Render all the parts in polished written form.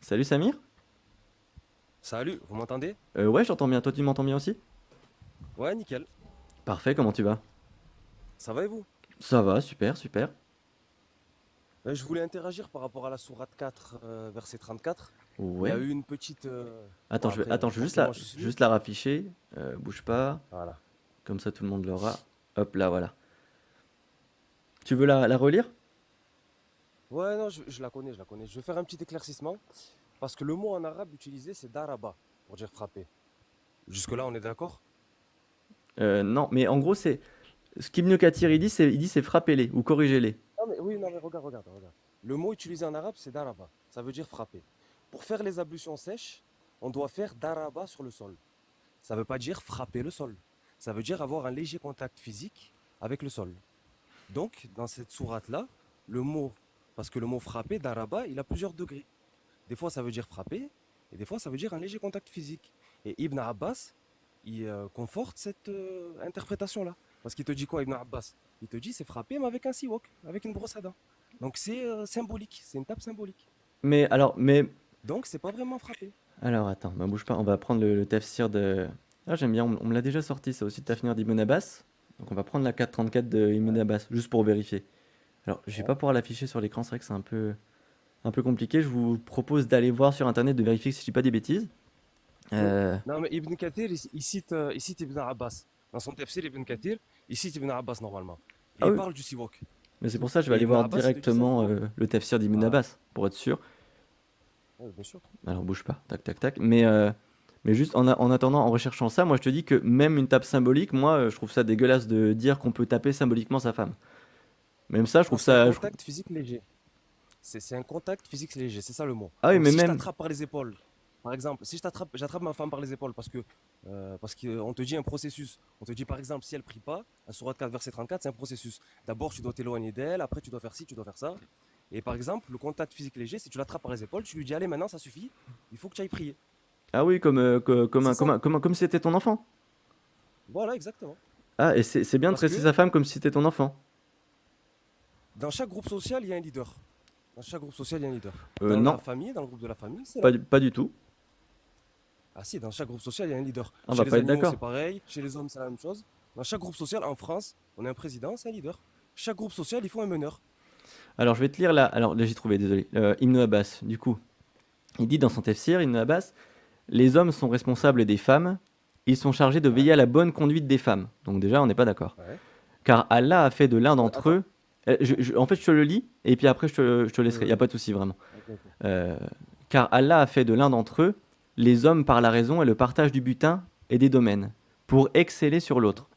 Salut Samir? Salut, vous m'entendez? Ouais, j'entends bien. Toi, tu m'entends bien aussi? Ouais, nickel. Parfait, comment tu vas? Ça va et vous? Ça va, super, super. Je voulais interagir par rapport à la sourate 4, verset 34. Il y a Ouais. eu une petite... Attends, Bon, après, attends, je vais forcément, je suis nul. juste la rafficher. Bouge pas. Voilà. Comme ça, tout le monde l'aura. Hop là, voilà. Tu veux la relire? Ouais, non, je la connais, je la connais. Je vais faire un petit éclaircissement, parce que le mot en arabe utilisé, c'est daraba, pour dire frapper. Jusque-là, on est d'accord? Non, mais en gros, c'est. Ce qu'Ibn Kathir il dit c'est frappez-les ou corrigez-les. Non, mais oui, non, mais regarde, regarde, regarde. Le mot utilisé en arabe, c'est daraba. Ça veut dire frapper. Pour faire les ablutions sèches, on doit faire daraba sur le sol. Ça ne veut pas dire frapper le sol. Ça veut dire avoir un léger contact physique avec le sol. Donc, dans cette sourate-là, le mot, parce que le mot frapper, daraba, il a plusieurs degrés. Des fois, ça veut dire frapper, et des fois, ça veut dire un léger contact physique. Et Ibn Abbas, il conforte cette interprétation-là. Parce qu'il te dit quoi, Ibn Abbas? Il te dit c'est frapper, mais avec un siwak, avec une brosse à dents. Donc, c'est symbolique, c'est une tape symbolique. Mais. Donc, c'est pas vraiment frapper. Alors, attends, bah, bouge pas. On va prendre le tafsir de. Ah, j'aime bien, on me l'a déjà sorti, ça aussi, le tafsir d'Ibn Abbas. Donc, on va prendre la 434 de Ibn Ouais. Abbas, juste pour vérifier. Alors, je vais Ouais. pas pouvoir l'afficher sur l'écran, c'est vrai que c'est un peu compliqué. Je vous propose d'aller voir sur internet, de vérifier si je dis pas des bêtises. Mais- Euh, non, mais Ibn Kathir, il cite Ibn Abbas. Dans son tafsir, Ibn Kathir, il cite Ibn Abbas normalement. Et Ah il oui, parle du siwak. mais c'est pour ça que je vais Et aller Ibn voir Abbas, il te dit ça directement comment? le tafsir d'Ibn Voilà. Abbas, pour être sûr. Ouais, bien sûr. Alors bouge pas, tac tac tac. Mais juste en attendant, en recherchant ça, moi je te dis que même une tape symbolique, moi je trouve ça dégueulasse de dire qu'on peut taper symboliquement sa femme. Même ça, je Non, trouve c'est un ça. contact physique léger. C'est un contact physique léger, c'est ça le mot. Ah oui, Donc mais si je même. t'attrape par les épaules, par exemple, si j'attrape ma femme par les épaules parce qu'on te dit un processus. On te dit par exemple si elle prie pas, à Sourate 4 verset 34, c'est un processus. D'abord tu dois t'éloigner d'elle, après tu dois faire ci, tu dois faire ça. Et par exemple, le contact physique léger, si tu l'attrapes par les épaules, tu lui dis allez maintenant ça suffit, il faut que tu ailles prier. Ah oui, C'est ça. comme si c'était ton enfant. Voilà, exactement. Ah, et c'est bien de Parce tresser que sa femme comme si c'était ton enfant. dans chaque groupe social, il y a un leader. Dans chaque groupe social, il y a un leader. Dans la Non, famille, dans le groupe de la famille, c'est pas, l'homme. pas du tout. Ah si, dans chaque groupe social, il y a un leader. On Chez va les pas être animaux, c'est d'accord. pareil. Chez les hommes, c'est la même chose. Dans chaque groupe social, en France, on a un président, c'est un leader. Chaque groupe social, il faut un meneur. Alors je vais te lire là. Alors là j'ai trouvé, désolé. Ibn Abbas, du coup. Il dit dans son tafsir, Ibn Abbas, les hommes sont responsables des femmes, ils sont chargés de Ouais, veiller à la bonne conduite des femmes. Donc déjà, on n'est pas d'accord. ouais. Car Allah a fait de l'un d'entre Attends. eux. En fait, je te le lis, et puis après, je te laisserai. Il n'y a Oui, pas de souci, vraiment. ok, ok. Euh, Car Allah a fait de l'un d'entre eux les hommes par la raison et le partage du butin et des domaines, pour exceller sur l'autre.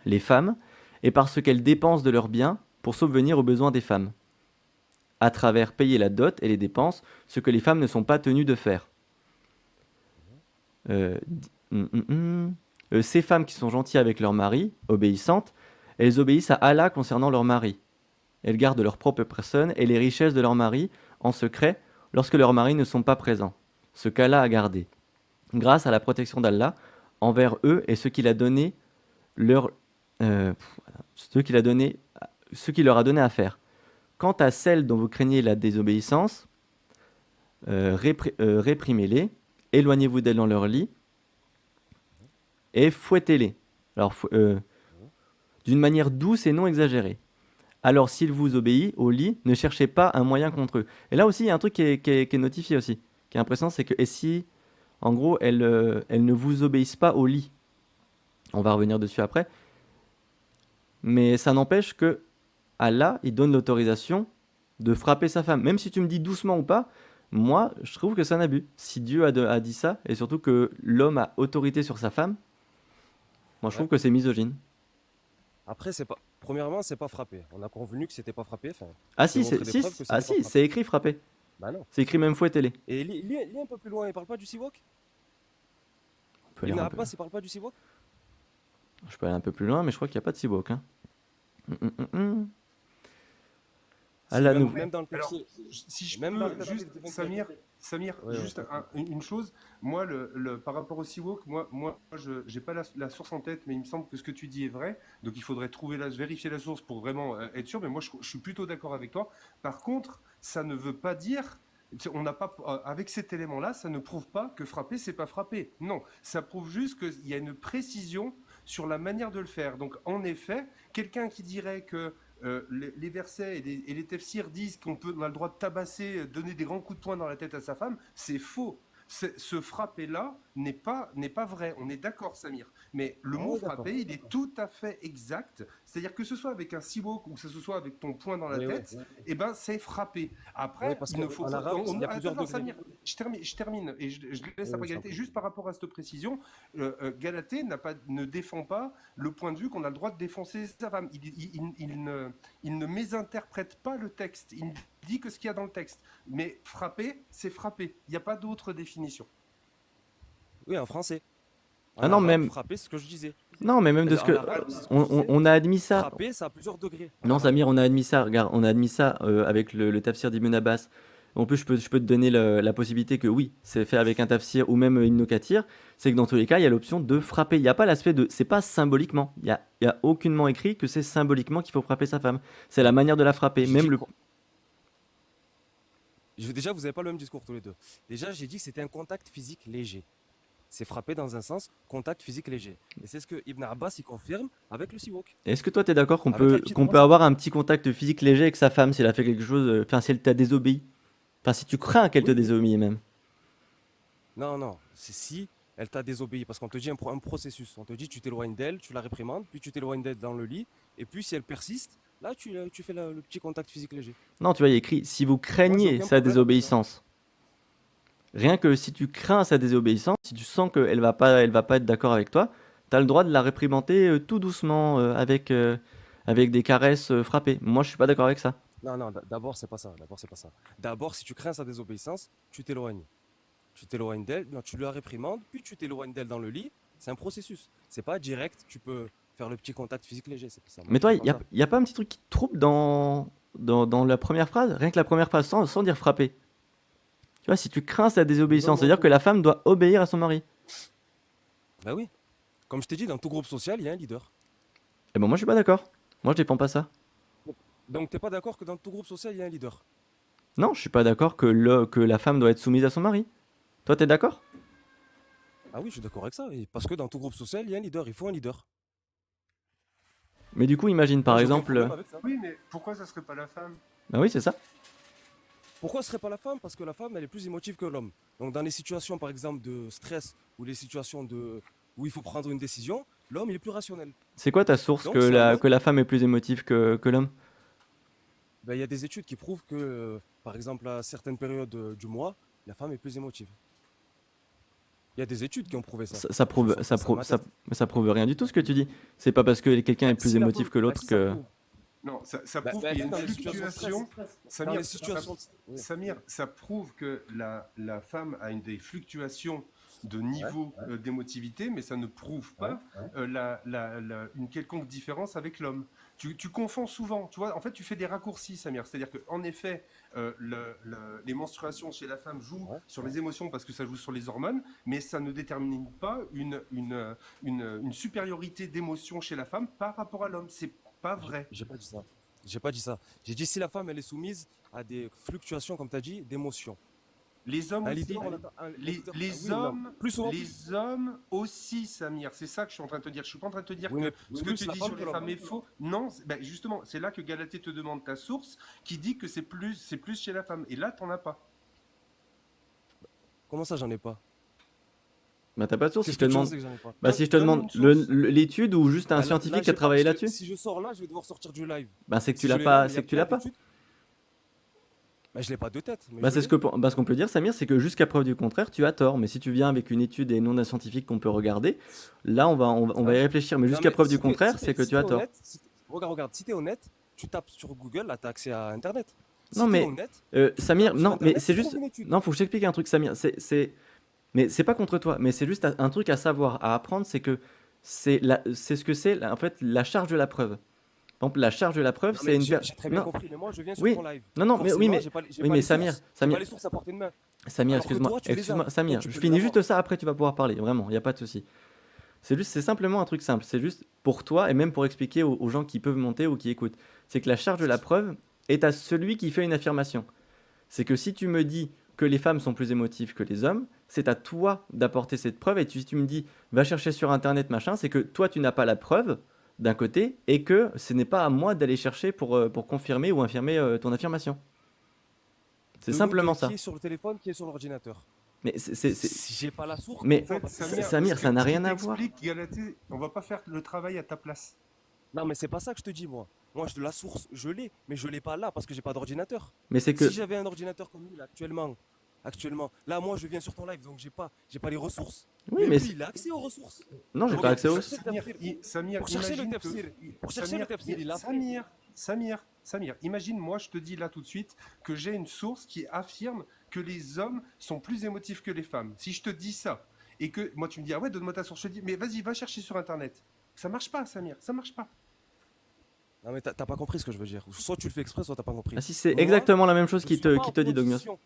Les femmes, et parce qu'elles dépensent de leurs biens pour subvenir aux besoins des femmes, à travers payer la dot et les dépenses, ce que les femmes ne sont pas tenues de faire. Euh, Ces femmes qui sont gentilles avec leur mari, obéissantes, elles obéissent à Allah concernant leur mari. Elles gardent leur propre personne et les richesses de leur mari en secret lorsque leurs maris ne sont pas présents. Ce qu'Allah a gardé. Grâce à la protection d'Allah envers eux et ce qu'il a donné leur, euh, ce qu'il a donné, ce qu'il leur a donné à faire. Quant à celles dont vous craignez la désobéissance, réprimez-les, éloignez-vous d'elles dans leur lit et fouettez-les. Alors, d'une manière douce et non exagérée. Alors, s'ils vous obéissent au lit, ne cherchez pas un moyen contre eux. Et là aussi, il y a un truc qui est notifié aussi, qui est impressionnant, c'est que et si, en gros, elles ne vous obéissent pas au lit, on va revenir dessus après, mais ça n'empêche que Allah, il donne l'autorisation de frapper sa femme. Même si tu me dis doucement ou pas, moi, je trouve que c'est un abus. Si Dieu a dit ça, et surtout que l'homme a autorité sur sa femme, moi, je trouve Ouais. que c'est misogyne. Après, c'est pas. Premièrement, c'est pas frappé. On a convenu que c'était pas frappé. Enfin, Ah je t'ai si, montré des preuves que ah c'était pas si, frappé. c'est écrit frapper. Bah non. C'est écrit même fouettez-les. Et lis un peu plus loin, il parle pas du siwak? On peut aller Ibn un peu. Abbas, il parle pas du siwak? Je peux aller un peu plus loin, mais je crois qu'il n'y a pas de sibok. Hein. Hum. Ah Si, là, même, nous. Ouais. même dans le Alors, tafsir. si je Même dans le peux tafsir juste, d'Ibn Kathir. Samir, Ouais, ouais, juste pas de problème. une chose. Moi, par rapport au Seawalk, moi, je n'ai pas la source en tête, mais il me semble que ce que tu dis est vrai. Donc, il faudrait vérifier la source pour vraiment être sûr. Mais moi, je suis plutôt d'accord avec toi. Par contre, ça ne veut pas dire On n'a pas, avec cet élément-là, ça ne prouve pas que frapper, c'est pas frapper. Non, ça prouve juste qu'il y a une précision sur la manière de le faire. Donc, en effet, quelqu'un qui dirait que les versets et les tafsirs disent on a le droit de tabasser, donner des grands coups de poing dans la tête à sa femme, c'est faux. Ce frapper-là n'est pas vrai. On est d'accord, Samir. Mais le Ah mot oui, d'accord. frapper, il est tout à fait exact. C'est-à-dire que ce soit avec un siwok ou que ce soit avec ton poing dans la Oui, oui. tête, eh ben, c'est frapper. Oui, Après, parce il ne faut qu'en pas. arabe, il y a plusieurs Attends, degrés. Samir, je termine et je laisse Oui, après oui, je t'en Galatée. prie. Juste par rapport à cette précision, Galatée ne défend pas le point de vue qu'on a le droit de défoncer sa femme. Il ne mésinterprète pas le texte. Il dit que ce qu'il y a dans le texte. Mais frapper, c'est frapper. Il n'y a pas d'autre définition. Oui, en français. Ah En non, arabe, même, frapper, c'est ce que je disais. non, mais même de ce En que. arabe, c'est ce que je disais. On a admis ça. Frapper, ça a plusieurs degrés en Non, arabe. Samir, on a admis ça. Regarde, on a admis ça avec le tafsir d'Ibn Abbas. En plus, je peux te donner la possibilité que oui, c'est fait avec un tafsir ou même Ibn Kathir. C'est que dans tous les cas, il y a l'option de frapper. Il n'y a pas l'aspect de. C'est pas symboliquement. Il y a aucunement écrit que c'est symboliquement qu'il faut frapper sa femme. C'est la manière de la frapper. J'ai Même dit le. quoi? Déjà, vous n'avez pas le même discours tous les deux. Déjà, j'ai dit que c'était un contact physique léger. C'est frapper dans un sens, contact physique léger. Et c'est ce que Ibn Abbas il confirme avec le siwak. Est-ce que toi, tu es d'accord Avec la petite qu'on peut brosse. avoir un petit contact physique léger avec sa femme si elle a fait quelque chose. Enfin, si elle t'a désobéi. Enfin, si tu crains qu'elle te Oui, oui. désobéisse même. Non, non. C'est si elle t'a désobéi. Parce qu'on te dit un processus. On te dit tu t'éloignes d'elle, tu la réprimandes, puis tu t'éloignes d'elle dans le lit. Et puis si elle persiste, là tu fais le petit contact physique léger. Non, tu vois, il y a écrit si vous Moi, j'ai craignez aucun sa problème avec ça. désobéissance. Rien que si tu crains sa désobéissance, si tu sens qu'elle elle va pas être d'accord avec toi, tu as le droit de la réprimander tout doucement avec des caresses frappées. Moi, je suis pas d'accord avec ça. Non, non, d'abord, c'est pas ça. D'abord, c'est pas ça. D'abord, si tu crains sa désobéissance, tu t'éloignes. Tu t'éloignes d'elle, non, tu la réprimandes, puis tu t'éloignes d'elle dans le lit. C'est un processus. C'est pas direct, tu peux faire le petit contact physique léger. Ça Mais marche toi, pas il comme y a, ça. y a pas un petit truc qui te trouble dans la première phrase? Rien que la première phrase, sans dire frapper. Tu vois, si tu crains sa Non, désobéissance, non, c'est-à-dire que la femme doit obéir à son mari. bah oui. Comme je t'ai dit, dans tout groupe social, il y a un leader. Eh ben moi, je suis pas d'accord. Moi, je défends pas ça. Donc, t'es pas d'accord que dans tout groupe social, il y a un leader? Non, je suis pas d'accord que la femme doit être soumise à son mari. Toi, t'es d'accord? Ah oui, je suis d'accord avec ça. Parce que dans tout groupe social, il y a un leader. Il faut un leader. Mais du coup, imagine Moi, par j'ai aucun exemple. problème avec ça. Oui, mais pourquoi ça serait pas la femme? Bah oui, c'est ça. Pourquoi ce serait pas la femme? Parce que la femme, elle est plus émotive que l'homme. Donc, dans les situations, par exemple, de stress ou les situations où il faut prendre une décision, l'homme, il est plus rationnel. C'est quoi ta source Donc, c'est à l'homme. que la femme est plus émotive que l'homme? Ben, il y a des études qui prouvent que, par exemple, à certaines périodes du mois, la femme est plus émotive. Il y a des études qui ont prouvé ça. Ça Je sors pas ça de ma tête. ça prouve rien du tout ce que tu dis. C'est pas parce que quelqu'un est Ben, plus si la émotif femme, que ben, l'autre si ça que. prouve. Non, ça Ben, prouve ben, qu'il y a une dans les situations de stress. fluctuation. Dans Samir, les situations. Oui. Samir, ça prouve que la femme a des fluctuations de Ouais, niveau d'émotivité, mais ça ne prouve ouais, pas une quelconque différence avec l'homme. Tu confonds souvent, tu vois, en fait, tu fais des raccourcis, Samir. C'est-à-dire qu'en effet, les menstruations chez la femme jouent ouais. sur les émotions parce que ça joue sur les hormones, mais ça ne détermine pas une supériorité d'émotion chez la femme par rapport à l'homme. C'est pas vrai. J'ai pas dit ça. J'ai pas dit ça. J'ai dit si la femme, elle est soumise à des fluctuations, comme tu as dit, d'émotions. Les hommes Un aussi. leader, on attend un Les, leader. les Oui ou non? hommes, Plus souvent. les hommes aussi, Samir. C'est ça que je suis en train de te dire. Je suis pas en train de te dire Oui, que mais ce que plus tu la dis femme sur que les l'homme. femmes est faux. Non, ben justement, c'est là que Galatée te demande ta source, qui dit que c'est plus chez la femme. Et là, t'en as pas. Comment ça, j'en ai pas? Bah t'as pas de source si Qu'est-ce je te que tu demande. penses que j'en ai pas? Bah si je te Donne demande une source. l'étude ou juste un Bah, là, scientifique qui j'ai a pas. travaillé là-dessus. Si je sors là, je vais devoir sortir du live. Bah c'est que tu Si je l'as l'ai là, pas, mais il y c'est a que tu plein l'as pas. d'études. Bah, je l'ai pas de tête, mais Bah je c'est l'ai. ce qu'on peut dire, Samir, c'est que jusqu'à preuve du contraire, tu as tort. Mais si tu viens avec une étude et non un scientifique qu'on peut regarder, là on va y Ouais. réfléchir. Mais Non, jusqu'à mais preuve du contraire, c'est que si tu t'es as tort. honnête, regarde, si t'es honnête, tu tapes sur Google, là, t'as accès à Internet. Non Si t'es mais honnête, tu Samir, tapes sur non mais Internet, c'est tu trouves juste, une étude. non faut que je t'explique un truc, Samir. Mais c'est pas contre toi, mais c'est juste un truc à savoir, à apprendre, c'est que c'est ce que c'est, en fait, la charge de la preuve. Par exemple, la charge de la preuve, Non, c'est mais une... j'ai très bien Non, compris, mais moi, je viens sur oui, ton live. non, mais oui, Forcément, mais, j'ai oui, pas mais les Samir, sources. J'ai pas Samir, les sources à portée de main. Samir, Alors que excuse-moi, toi, tu les as. excuse-moi, Toi, Samir, tu je peux les finis avoir. juste ça, après tu vas pouvoir parler, vraiment, il n'y a pas de souci. C'est simplement un truc simple, c'est juste pour toi et même pour expliquer aux gens qui peuvent monter ou qui écoutent. C'est que la charge de la preuve est à celui qui fait une affirmation. C'est que si tu me dis que les femmes sont plus émotives que les hommes, c'est à toi d'apporter cette preuve. Et si tu me dis, va chercher sur Internet, machin, c'est que toi, tu n'as pas la preuve d'un côté et que ce n'est pas à moi d'aller chercher pour confirmer ou infirmer ton affirmation. C'est simplement Qui ça. est sur le téléphone, qui est sur l'ordinateur. Mais Si j'ai pas la source, Mais En fait, parce que Samir, Samir, ce ça que n'a je rien à voir. t'explique, Galatée, on va pas faire le travail à ta place. non, mais c'est pas ça que je te dis, moi. Moi, la source, je l'ai, mais je l'ai pas là parce que j'ai pas d'ordinateur. Mais c'est Si que, j'avais un ordinateur comme lui, là, actuellement, là, moi, je viens sur ton live, donc j'ai pas les ressources. oui, Mais mais lui, il a accès aux ressources. non, j'ai pas Regarde, accès aux. Samir, Pour chercher le imagine tafsir, pour chercher Samir, le tafsir, il a fait. Samir, imagine, moi, je te dis là tout de suite que j'ai une source qui affirme que les hommes sont plus émotifs que les femmes. Si je te dis ça, et que moi, tu me dis, ah ouais, donne-moi ta source, je te dis, mais vas-y, va chercher sur Internet. Ça marche pas, Samir, ça marche pas. Non, mais t'as pas compris ce que je veux dire. Soit tu le fais exprès, soit t'as pas compris. Ah si, c'est Moi, exactement la même chose je qui suis pas te, en qui te dit, Dogmios. condition.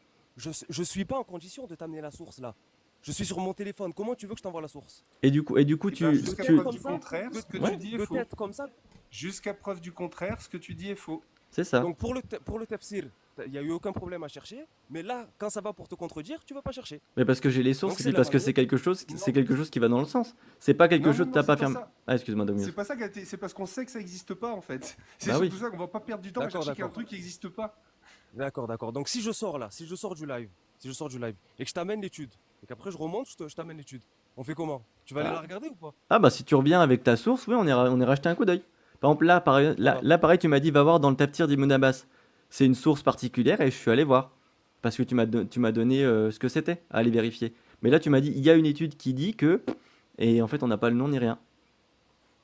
Je suis pas en condition de t'amener la source là. Je suis sur mon téléphone. Comment tu veux que je t'envoie la source? Et du coup, Eh ben, tu, jusqu'à tu, preuve du contraire, ce que Ouais, tu dis est de faux. tête comme ça. Jusqu'à preuve du contraire, ce que tu dis est faux. c'est ça. Donc pour le tafsir, il n'y a eu aucun problème à chercher. Mais là, quand ça va pour te contredire, tu vas pas chercher. Mais parce que j'ai les sources Donc et c'est puis la parce que valeur. c'est quelque chose qui va dans le sens. C'est pas quelque Non, chose non, que t'as non, pas c'est pas fermé. ça. Ah, excuse-moi, Dogmios. C'est pas ça, Galatée, c'est parce qu'on sait que ça n'existe pas en fait. C'est Bah oui. surtout ça qu'on va pas perdre du temps à D'accord, chercher un d'accord. truc qui n'existe pas. D'accord. Donc si je sors là, si je sors du live et que je t'amène l'étude, et qu'après je remonte, je t'amène l'étude, on fait comment? Tu vas aller la regarder ou pas? Ah bah si tu reviens avec ta source, oui, on ira jeter un coup d'œil. Par exemple, Voilà. là, pareil, tu m'as dit, va voir dans le Tafsir d'Ibn Abbas. C'est une source particulière et je suis allé voir. Parce que tu m'as donné ce que c'était à aller vérifier. Mais là, tu m'as dit, il y a une étude qui dit que... Et en fait, on n'a pas le nom ni rien.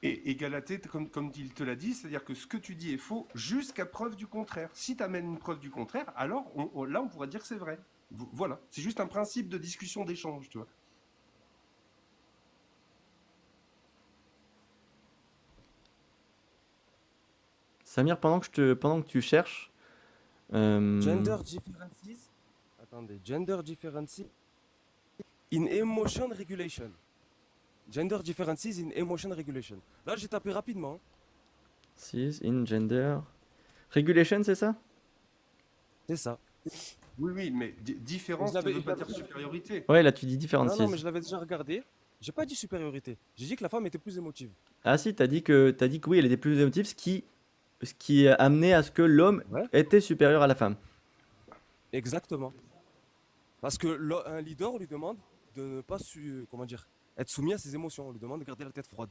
Et Galatée, comme il te l'a dit, c'est-à-dire que ce que tu dis est faux jusqu'à preuve du contraire. Si tu amènes une preuve du contraire, alors là, on pourra dire que c'est vrai. Voilà, c'est juste un principe de discussion, d'échange, tu vois. Samir, pendant que tu cherches... Gender differences. Attendez, gender differences in emotion regulation. Gender differences in emotion regulation. Là, j'ai tapé rapidement. Cis in gender... Regulation, c'est ça? C'est ça. Oui, mais différence Je ne l'avais- veut je pas l'avais- dire supériorité. Ouais, là, tu dis Non, differences. non, mais je l'avais déjà regardé. J'ai pas dit supériorité. J'ai dit que la femme était plus émotive. Ah si, t'as dit que oui, elle était plus émotive, ce qui a amené à ce que l'homme Ouais. était supérieur à la femme. Exactement. Parce que un leader, on lui demande de ne pas être soumis à ses émotions. On lui demande de garder la tête froide.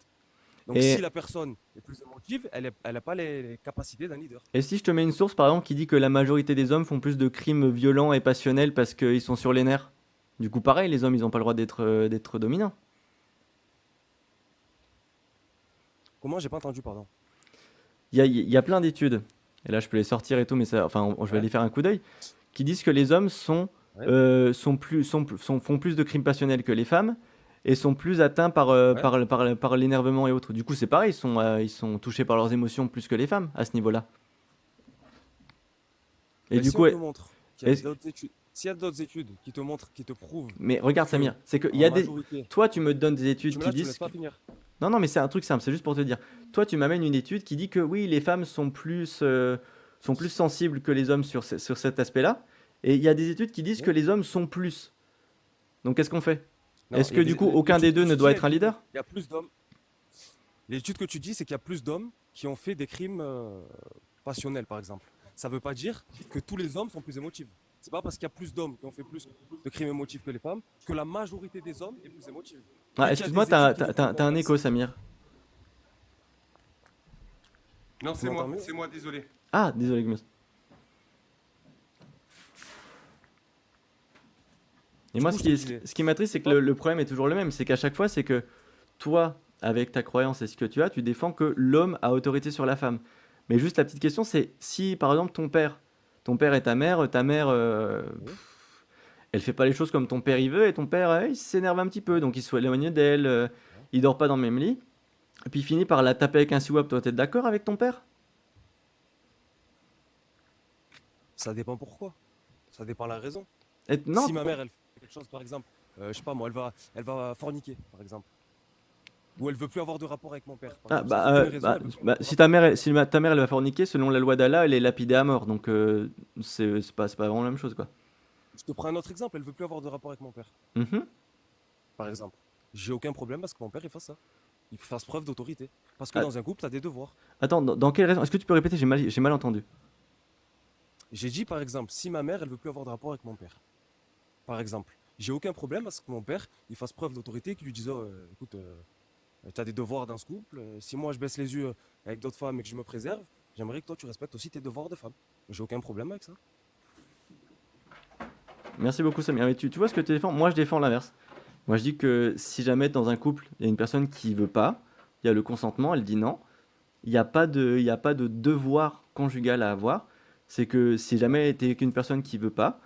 Donc Et- si la personne est plus émotive, elle n'a pas les capacités d'un leader. Et si je te mets une source, par exemple, qui dit que la majorité des hommes font plus de crimes violents et passionnels parce qu'ils sont sur les nerfs, du coup, pareil, les hommes, ils n'ont pas le droit d'être dominants. Comment? J'ai pas entendu, pardon. Il y a plein d'études, et là, je peux les sortir et tout, mais ça, enfin, je vais Ouais. aller faire un coup d'œil, qui disent que les hommes font plus de crimes passionnels que les femmes et sont plus atteints Ouais. par l'énervement et autres. Du coup, c'est pareil, ils sont touchés par leurs émotions plus que les femmes à ce niveau-là. Et Mais du si coup, on te montre qu'il y a est-ce- d'autres études, s'il y a d'autres études qui te montrent, qui te prouvent mais regarde, que, Samir, c'est qu'il en y a des. majorité, Toi, tu me donnes des études tu me qui laisses, tu me disent. laisses pas finir. Non, non, mais c'est un truc simple, c'est juste pour te dire. Toi, tu m'amènes une étude qui dit que oui, les femmes sont plus sensibles que les hommes sur cet aspect-là. Et il y a des études qui disent que les hommes sont plus. Donc, qu'est-ce qu'on fait? Non, Est-ce il y que a du coup, l'étude aucun des que deux tu ne dis, doit elle être un dit leader? Il y a plus d'hommes. L'étude que tu dis, c'est qu'il y a plus d'hommes qui ont fait des crimes passionnels, par exemple. Ça veut pas dire que tous les hommes sont plus émotifs. C'est pas parce qu'il y a plus d'hommes qui ont fait plus de crimes émotifs que les femmes que la majorité des hommes est plus émotive. Vu qu'il y Ah, a excuse-moi, des études qui le prouvent t'as un l'inverse. écho, Samir. Non, Tu m'entends mieux? c'est moi, désolé. Ah, désolé, Gmus. Et Du moi, coup, ce je te qui, disais. ce qui m'attriste, c'est que le problème est toujours le même. C'est qu'à chaque fois, c'est que toi, avec ta croyance et ce que tu as, tu défends que l'homme a autorité sur la femme. Mais juste la petite question, c'est si, par exemple, ton père et ta mère, Oui. elle fait pas les choses comme ton père il veut, et ton père, il s'énerve un petit peu, donc il se éloigne d'elle, il dort pas dans le même lit, et puis il finit par la taper avec un siwap. Toi, t'es d'accord avec ton père? Ça dépend pourquoi. Ça dépend la raison. Non, Si ma mère, elle fait quelque chose, par exemple, je sais pas moi, elle va forniquer, par exemple. Ou elle veut plus avoir de rapport avec mon père. Par ah, exemple. Ça, c'est une raison, elle veut plus avoir de si ta mère, ta mère elle va forniquer, selon la loi d'Allah, elle est lapidée à mort, donc c'est pas vraiment la même chose, quoi. Je te prends un autre exemple. Elle veut plus avoir de rapport avec mon père, Mhm. par exemple. J'ai aucun problème parce que mon père il fasse ça. Il fasse preuve d'autorité. Parce que Ah, dans un couple, tu as des devoirs. attends, dans quelle raison? Est-ce que tu peux répéter? J'ai mal entendu. J'ai dit par exemple, si ma mère elle veut plus avoir de rapport avec mon père, par exemple, j'ai aucun problème à ce que mon père il fasse preuve d'autorité, qu'il lui dise oh, écoute, tu as des devoirs dans ce couple. Si moi je baisse les yeux avec d'autres femmes et que je me préserve, j'aimerais que toi tu respectes aussi tes devoirs de femme. J'ai aucun problème avec ça. Merci beaucoup, Samir. Mais tu vois ce que tu défends? Moi, je défends l'inverse. Moi, je dis que si jamais dans un couple, il y a une personne qui veut pas, il y a le consentement, elle dit non, il y a pas de devoir conjugal à avoir. C'est que si jamais t'es qu'une personne qui veut pas,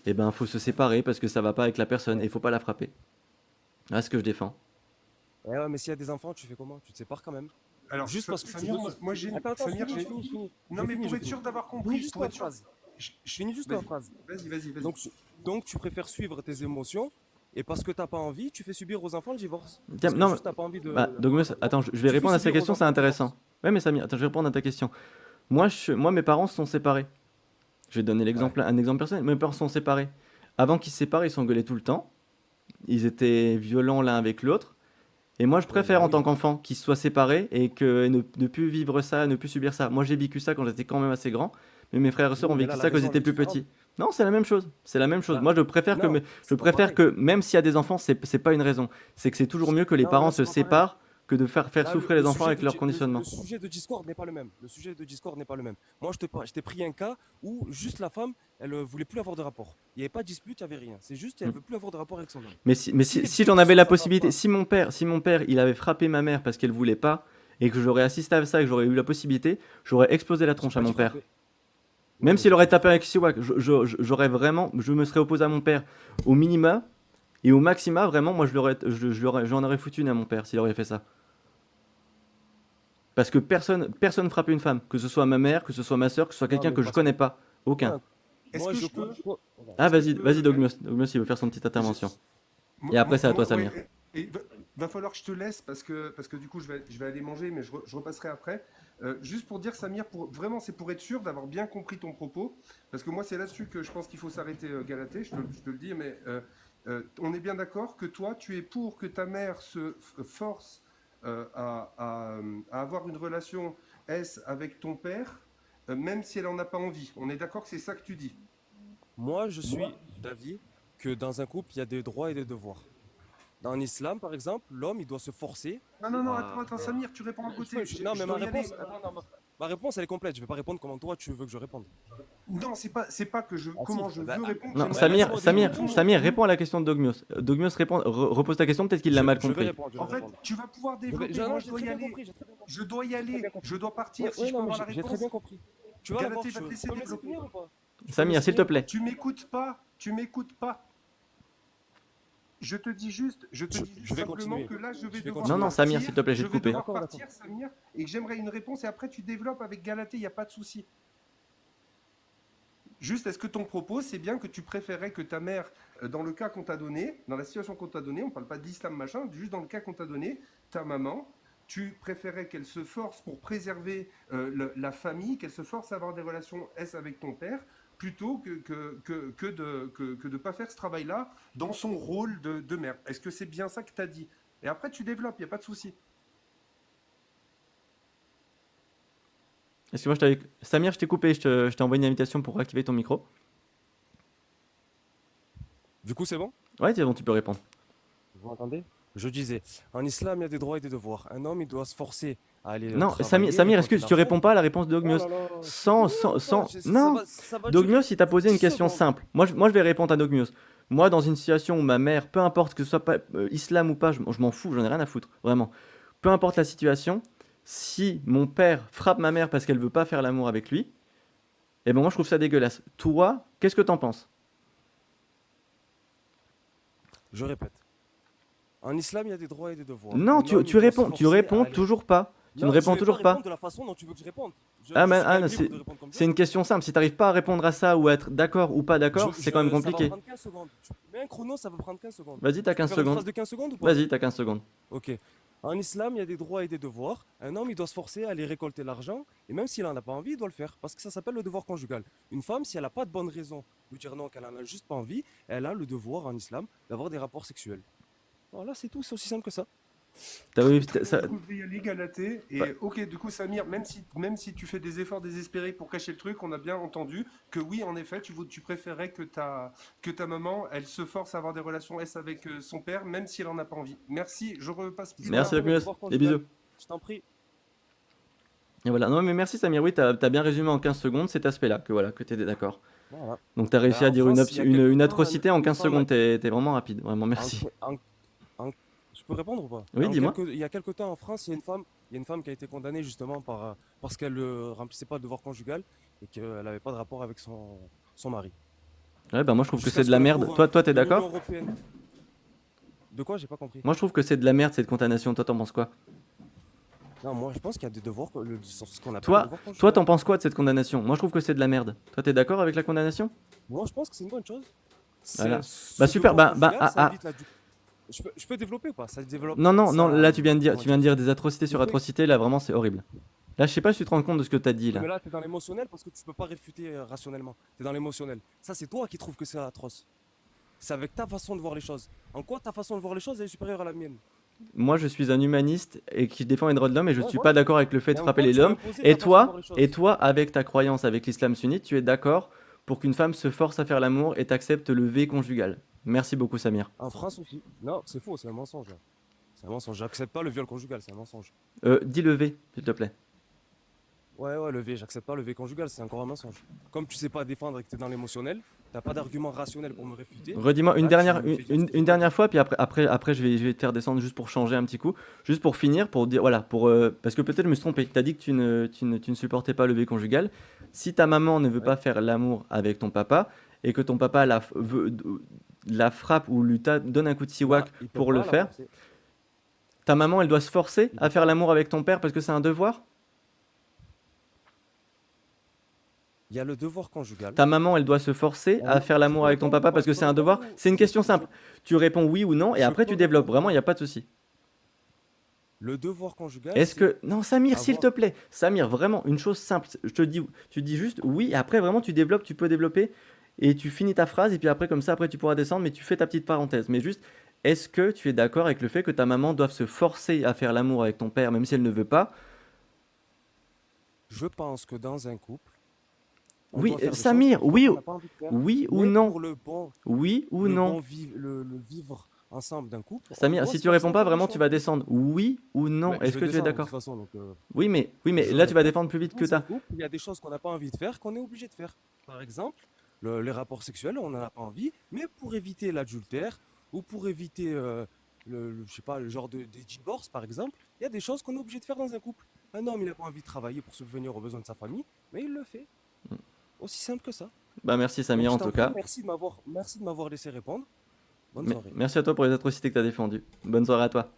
eh ben, faut se séparer parce que ça va pas avec la personne et il faut pas la frapper. Voilà ce que je défends. Eh ouais, mais s'il y a des enfants, tu fais comment? Tu te sépares quand même. Alors, Juste parce que tu Samir, veux. moi j'ai. Attends, Samir, j'ai. je finis. Non, Je mais finis, pour je être finis. sûr d'avoir Je finis compris, juste pour ma être sûr. phrase. Je- Je finis juste ma Vas-y, phrase. vas-y. Donc tu préfères suivre tes émotions et parce que t'as pas envie, tu fais subir aux enfants le divorce. Tiens, Parce que non, juste t'as pas envie bah, de. Dogmus, attends, je vais Tu fais répondre à sa subir aux question, c'est enfants le divorce. intéressant. Ouais, mais Samir, attends, je vais répondre à ta question. Moi, mes parents sont séparés. Je vais donner Ouais. un exemple personnel. Mes parents sont séparés. Avant qu'ils se séparent, ils s'engueulaient tout le temps. Ils étaient violents l'un avec l'autre. Et moi, je Oui, préfère bah en tant oui. qu'enfant qu'ils soient séparés et que ne plus vivre ça, ne plus subir ça. Moi, j'ai vécu ça quand j'étais quand même assez grand, mais mes frères et sœurs Oui, ont mais vécu là la ça quand ils raison elle étaient est plus différente. petits. Non, c'est la même chose. C'est la même chose. Bah Moi, non, je c'est pas préfère pareil. que même s'il y a des enfants, c'est pas une raison. C'est que c'est toujours mieux que les Non, parents là se c'est pas pareil. séparent que de faire Là, souffrir les enfants avec leur le conditionnement. sujet de Discord n'est pas le même. Le sujet de Discord n'est pas le même. Moi, je t'ai pris un cas où juste la femme, elle voulait plus avoir de rapport. Il n'y avait pas de dispute, il n'y avait rien. C'est juste, elle Mm. veut plus avoir de rapport avec son homme. Mais Si les si deux j'en avais personnes, la ça va possibilité, pas. si mon père, il avait frappé ma mère parce qu'elle voulait pas et que j'aurais assisté à ça et que j'aurais eu la possibilité, j'aurais explosé la J'ai tronche à pas mon dit père. frapper. Ouais, Même mais s'il j'ai pas aurait dit tapé avec frapper. Siwak, j'aurais vraiment, je me serais opposé à mon père au minima et au maxima, vraiment, moi j'en aurais foutu une à mon père s'il aurait fait ça. Parce que personne frappe une femme, que ce soit ma mère, que ce soit ma soeur, que ce soit Non, quelqu'un mais que je parce que connais pas. Aucun. moi, Est-ce moi que je je peux. peux. Regarde. Ah, Est-ce que je vas-y, peux. Dogmus. Dogmus, il veut faire son petite Je- intervention. Et après, c'est à toi, Samir. Ouais, et va falloir que je te laisse parce que du coup, je vais aller manger, mais je repasserai après. Juste pour dire, Samir, vraiment, c'est pour être sûr d'avoir bien compris ton propos, parce que moi, c'est là-dessus que je pense qu'il faut s'arrêter, Galatée, je te le dis, mais on est bien d'accord que toi, tu es pour que ta mère se force à avoir une relation S avec ton père, même si elle en a pas envie. On est d'accord que c'est ça que tu dis. Moi, je suis d'avis que dans un couple, il y a des droits et des devoirs. Dans l'islam, par exemple, l'homme, il doit se forcer Non, à. attends, Samir, tu réponds à côté. Non, mais Je ma dois y aller. réponse. Attends, non, ma réponse, elle est complète. Je vais pas répondre comment toi, tu veux que je réponde. Non, c'est pas que Ah si, comment je bah, veux répondre. Non, J'aimerais laisse-moi développer. Samir, réponds à la question de Dogmus. Dogmus, repose ta question, peut-être qu'il l'a mal Je vais compris. répondre, je En vais fait, répondre. tu vas pouvoir Je vais- développer. non, Moi, j'ai très bien compris, j'ai très bien compris. je dois y J'ai très aller. bien compris. Je dois partir. Ouais, Si ouais, je peux non, mais avoir la j'ai très réponse. bien compris. Tu vas la voir, Galatée va te laisser peux me laisser développer. finir ou pas? Tu peux me Samir, laisser s'il te finir? plaît. Tu m'écoutes pas. Tu m'écoutes pas. Je te dis juste Je vais simplement continuer. que là, je vais Je vais devoir continuer. Non, Samir, s'il te plaît, je je vais te vais couper. devoir D'accord, partir, Samir, et que j'aimerais une réponse. Et après, tu développes avec Galatée. Il n'y a pas de souci. Juste, est-ce que ton propos, c'est bien que tu préférais que ta mère, dans le cas qu'on t'a donné, dans la situation qu'on t'a donnée, on parle pas d'islam machin, juste dans le cas qu'on t'a donné, ta maman, tu préférais qu'elle se force pour préserver la famille, qu'elle se force à avoir des relations S avec ton père, plutôt que de pas faire ce travail-là dans son rôle de mère. Est-ce que c'est bien ça que tu as dit? Et après, tu développes, il n'y a pas de souci. Excuse-moi, Samir, je t'ai coupé, je t'ai envoyé une invitation pour activer ton micro. Du coup, c'est bon? Ouais, c'est bon, tu peux répondre. Vous m'entendez? Je disais, en islam, il y a des droits et des devoirs. Un homme, il doit se forcer à aller Non, travailler, Samir, mais est-ce quand que il a tu faim. réponds pas à la réponse de Oh Dogmus? là là, ça Non, va Dogmus, durer il t'a posé une 10 question secondes. simple. Moi, je vais répondre à Dogmus. Moi, dans une situation où ma mère, peu importe que ce soit pas, islam ou pas, je m'en fous, j'en ai rien à foutre, vraiment. Peu importe la situation, si mon père frappe ma mère parce qu'elle veut pas faire l'amour avec lui, eh ben moi, je trouve ça dégueulasse. Toi, qu'est-ce que t'en penses? Je répète. En islam, il y a des droits et des devoirs. Non, Un homme, il doit se tu forcer réponds à aller. toujours pas. Tu ne Non, je réponds vais pas toujours pas. répondre de la façon dont tu veux que je réponde. Je Ah, mais, suis quand même c'est libre de répondre comme je c'est veux. une question simple. Si t'arrives pas à répondre à ça ou à être d'accord ou pas d'accord, c'est quand même Ça va compliqué. prendre 15 secondes. Tu mets un chrono, ça va prendre 15 secondes. Vas-y, t'as Tu peux 15 faire une secondes. phrase de 15 secondes ou pas? Vas-y, t'as 15 secondes. Ok. En islam, il y a des droits et des devoirs. Un homme, il doit se forcer à aller récolter l'argent, et même s'il n'en a pas envie, il doit le faire, parce que ça s'appelle le devoir conjugal. Une femme, si elle n'a pas de bonne raison de dire non, qu'elle en a juste pas envie, elle a le devoir en islam d'avoir des rapports sexuels. Voilà, c'est tout, c'est aussi simple que ça. Oui, Très bien, du coup, je vais y aller, Galatée. Et ok, du coup, Samir, même si tu fais des efforts désespérés pour cacher le truc, on a bien entendu que oui, en effet, tu préférais que ta maman, elle se force à avoir des relations S avec son père, même si elle en a pas envie. Merci, je repasse C'est plus ce qu'on merci tard. appelle le Ocmios, devoir des conjugal. bisous. Je t'en prie. Et voilà, non mais merci Samir, oui, t'as bien résumé en 15 secondes cet aspect-là, que voilà, que t'étais d'accord. Voilà. Donc t'as réussi à En dire une, France, il y a une quelque temps, atrocité en une 15 femme secondes, t'es vraiment rapide, vraiment En, merci. en- en- je peux répondre ou pas? Oui, dis-moi. Il y a quelque temps en France, il y a une femme qui a été condamnée justement parce qu'elle ne remplissait pas le devoir conjugal et qu'elle n'avait pas de rapport avec son mari. Ouais, bah moi je trouve que Jusqu'à c'est de ce la que la merde. Cour Toi t'es de l'Union d'accord? européenne. De quoi? J'ai pas compris. Moi je trouve que c'est de la merde cette condamnation, toi t'en penses quoi? Non, moi je pense qu'il y a des devoirs, ce qu'on appelle le Toi, devoir toi conjugal. t'en penses quoi de cette condamnation? Moi je trouve que c'est de la merde. Toi t'es d'accord avec la condamnation? Moi je pense que c'est une bonne chose. Voilà. Bah Ce super, devoir bah conjugal, ah, ça ah. évite la... Je peux développer ou pas? Ça développe, Non, non, non, ça... là tu viens de dire, Comment tu viens de dire? dire des atrocités Le sur fait atrocités, là vraiment c'est horrible. Là je sais pas si tu te rends compte de ce que t'as dit Oui, là. mais là, tu es dans l'émotionnel parce que tu peux pas réfuter rationnellement. Tu es dans l'émotionnel. Ça, c'est toi qui trouves que c'est atroce. C'est avec ta façon de voir les choses. En quoi ta façon de voir les choses est supérieure à la mienne? Moi je suis un humaniste et qui défend les droits de l'homme et je Ouais, suis pas voilà. d'accord avec le fait Et de en frapper quoi les tu m'as hommes. imposé Et ta façon de voir toi, les et choses? toi avec ta croyance avec l'islam sunnite, tu es d'accord pour qu'une femme se force à faire l'amour et t'accepte le V conjugal. Merci beaucoup Samir. En France aussi. Non, c'est faux, c'est un mensonge, là. C'est un mensonge. J'accepte pas le viol conjugal, c'est un mensonge. Dis le V, s'il te plaît. Ouais, le V, j'accepte pas le V conjugal, c'est encore un mensonge. Comme tu sais pas défendre et que tu es dans l'émotionnel, t'as pas d'argument rationnel pour me réfuter, Redis-moi une bah tu dernière, me fais dire ce que une tu dois dernière dire. fois, puis après je vais te faire descendre juste pour changer un petit coup. Juste pour finir, pour dire, voilà, parce que peut-être je me suis trompé. Tu as dit que tu ne supportais pas le V conjugal. Si ta maman ne veut Ouais. pas faire l'amour avec ton papa et que ton papa la frappe ou donne un coup de Non, siwak il peut pour le pas la faire, forcer. ta maman elle doit se forcer Il peut à faire pas. l'amour avec ton père parce que c'est un devoir? Il y a le devoir conjugal. Ta maman elle doit se forcer à faire Tu l'amour peux avec ton répondre ou papa pas? parce Je que peux c'est un répondre devoir? ou C'est une question simple. Tu réponds oui ou non et je après peux tu développes. répondre ou Vraiment, il pas? n'y a pas de souci. Le devoir conjugal, Est-ce c'est que... Non, Samir, s'il te avoir. plaît. Samir, vraiment, une chose simple. Tu dis juste oui, et après, vraiment, tu développes, tu peux développer, et tu finis ta phrase, et puis après, comme ça, après, tu pourras descendre, mais tu fais ta petite parenthèse. Mais juste, est-ce que tu es d'accord avec le fait que ta maman doive se forcer à faire l'amour avec ton père, même si elle ne veut pas? Je pense que dans un couple, on Oui, doit faire des choses Samir, parfois qu'on n'a pas envie de faire, oui ou mais non? pour Oui ou non? le vivre ensemble d'un couple, on Samir, doit si se tu réponds forcer à pas, faire des vraiment, tu choix. vas descendre. Oui ou non? Mais je Est-ce vais que tu es descendre de toute d'accord? façon, donc Oui, mais je là, tu vas réponds. défendre plus vite que Dans un ta... couple, il y a des choses qu'on n'a pas envie de faire, qu'on est obligé de faire. Par exemple, les rapports sexuels, on n'en a pas envie, mais pour éviter l'adultère ou pour éviter je sais pas, le genre des divorces, par exemple, il y a des choses qu'on est obligé de faire dans un couple. Un homme, il n'a pas envie de travailler pour subvenir aux besoins de sa famille, mais il le fait. Aussi simple que ça. Bah, merci Donc Samir, je en t'en tout prie, cas. merci de m'avoir laissé répondre. Bonne soirée. Merci à toi pour les atrocités que tu as défendues. Bonne soirée à toi.